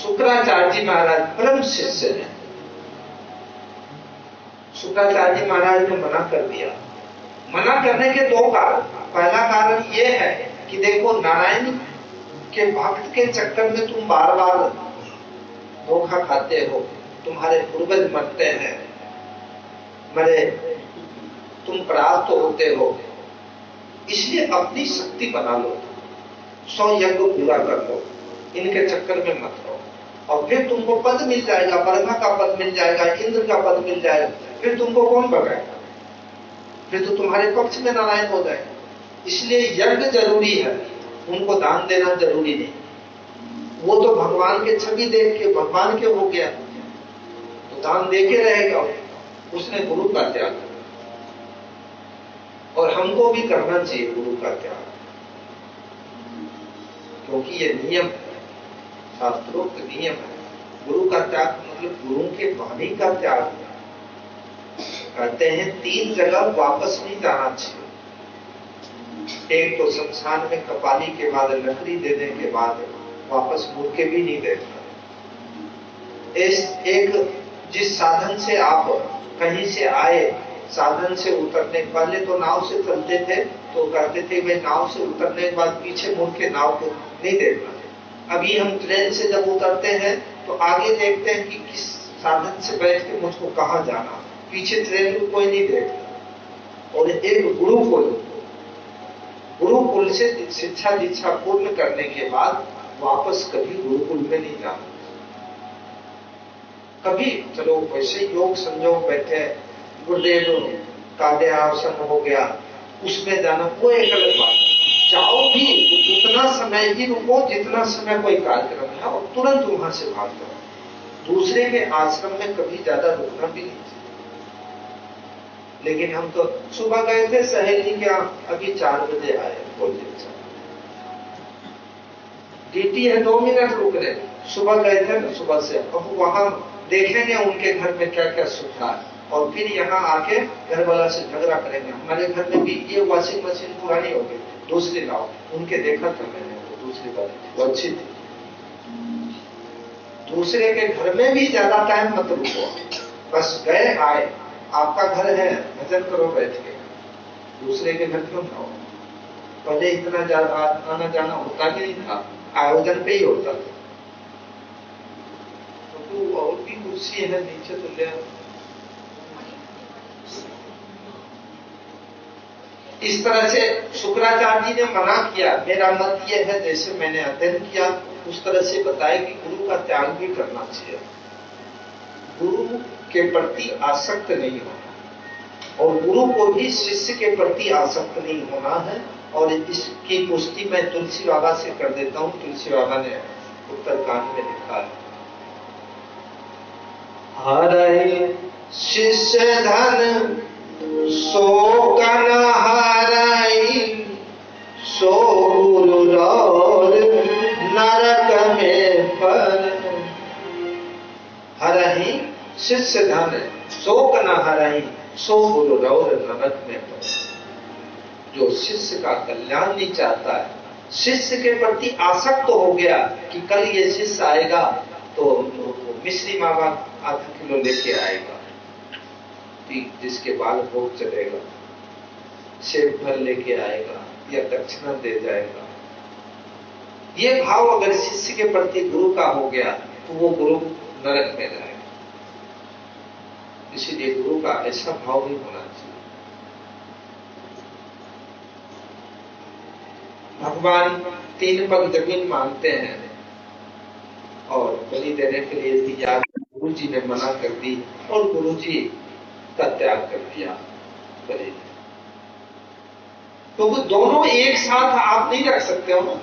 शुक्राचार्य जी महाराज परम शिष्य हैं। शुक्राचार्य जी महाराज ने मना कर दिया। मना करने के दो कारण। पहला कारण यह है कि देखो, नारायण के भक्त के चक्कर में तुम बार बार धोखा खाते हो, तुम्हारे पूर्वज मरते हैं, मरे, तुम प्राप्त होते हो, इसलिए अपनी शक्ति बना लो, 100 यज्ञ पूरा कर लो, इनके चक्कर में मत रहो, और फिर तुमको पद मिल जाएगा, ब्रह्मा का पद मिल जाएगा, इंद्र का पद मिल जाएगा, फिर तुमको कौन भगाएगा, फिर तो तुम्हारे पक्ष में नारायण हो जाएगा। इसलिए यज्ञ जरूरी है, उनको दान देना जरूरी नहीं। वो तो भगवान के छवि देख के भगवान के हो गया, तो दान दे के रहेगा, उसने गुरु का त्याग किया। और हमको भी करना चाहिए गुरु का त्याग, क्योंकि ये नियम है, शास्त्रोक्त नियम है। गुरु का त्याग मतलब गुरु के वाणी का त्याग। कहते हैं 3 जगह वापस नहीं जाना चाहिए। एक तो शमशान में कपाली के बाद, लकड़ी देने के बाद वापस मुड़ के भी नहीं देखना। एक जिस साधन से आप कहीं से आए, साधन से उतरने, पहले तो नाव से चलते थे तो कहते थे भाई नाव से उतरने के बाद पीछे मुड़ के नाव को नहीं देखना। अभी हम ट्रेन से जब उतरते हैं तो आगे देखते हैं कि किस साधन से बैठ के मुझको कहाँ जाना, पीछे ट्रेन को कोई नहीं देखता। और एक गुरुकुल से शिक्षा दीक्षा पूर्ण करने के बाद वापस कभी गुरुकुल में नहीं जाना। कभी चलो वैसे योग संयोग बैठे, गुरुदेव का देहावसान हो गया, उसमें जाना वो एक अलग बात। जाओ भी उतना समय ही रुको जितना समय कोई कार्यक्रम है, और तुरंत वहां से भाग जाओ। दूसरे के आश्रम में कभी ज्यादा रुकना भी नहीं चाहिए। लेकिन हम तो सुबह गए थे सहेली के यहाँ, अभी 4 बजे आए, ड्यूटी है 2 मिनट रुक रहे। सुबह गए थे ना, सुबह से, अब वहां देखेंगे उनके घर में क्या क्या सुविधा है, और फिर यहाँ आके घर वाला से झगड़ा करेंगे। हमारे घर में भी ये वॉशिंग मशीन पुरानी हो गई, दूसरी लाओ। उनके देखा था मैंने, वो दूसरी बात वो अच्छी थी। दूसरे के घर में भी ज्यादा टाइम मत रुको, बस गए आए, आपका घर है, भजन करो बैठ के, दूसरे के घर क्यों जाओ। पहले इतना ज्यादा आना जाना होता भी नहीं था, आयोजन पे ही होता था। तो और भी कुर्सी है नीचे, तो ले इस तरह से शुक्राचार्य जी ने मना किया। मेरा मत यह है, जैसे मैंने अध्ययन किया उस तरह से बताया कि गुरु का त्याग भी करना चाहिए, गुरु के प्रति आसक्त नहीं होना, और गुरु को भी शिष्य के प्रति आसक्त नहीं होना है। और इसकी पुष्टि मैं तुलसी बाबा से कर देता हूं। तुलसी बाबा ने उत्तरकांड में लिखा है, हरे शिष्य धन सो कन हराई, सो गुरु और नरक में पर। हरहि शिष्य धन शोक न हरहि, सो गुरु और नरक में पर। जो शिष्य का कल्याण नहीं चाहता है, शिष्य के प्रति आसक्त हो गया कि कल ये शिष्य आएगा तो मिश्री मावा आधा किलो लेके आएगा, जिसके बाल भोग चलेगा, सेब भर लेके आएगा या दक्षिणा दे जाएगा। ये भाव अगर शिष्य के प्रति गुरु का हो गया तो वो गुरु नरक में जाएगा। इसीलिए गुरु का ऐसा भाव नहीं होना चाहिए। भगवान 3 पग जमीन मांगते हैं और बलि देने के लिए तैयार। गुरु जी ने मना कर दी और गुरु जी का त्याग कर दिया बलि। तो वो दोनों एक साथ आप नहीं रख सकते हो ना।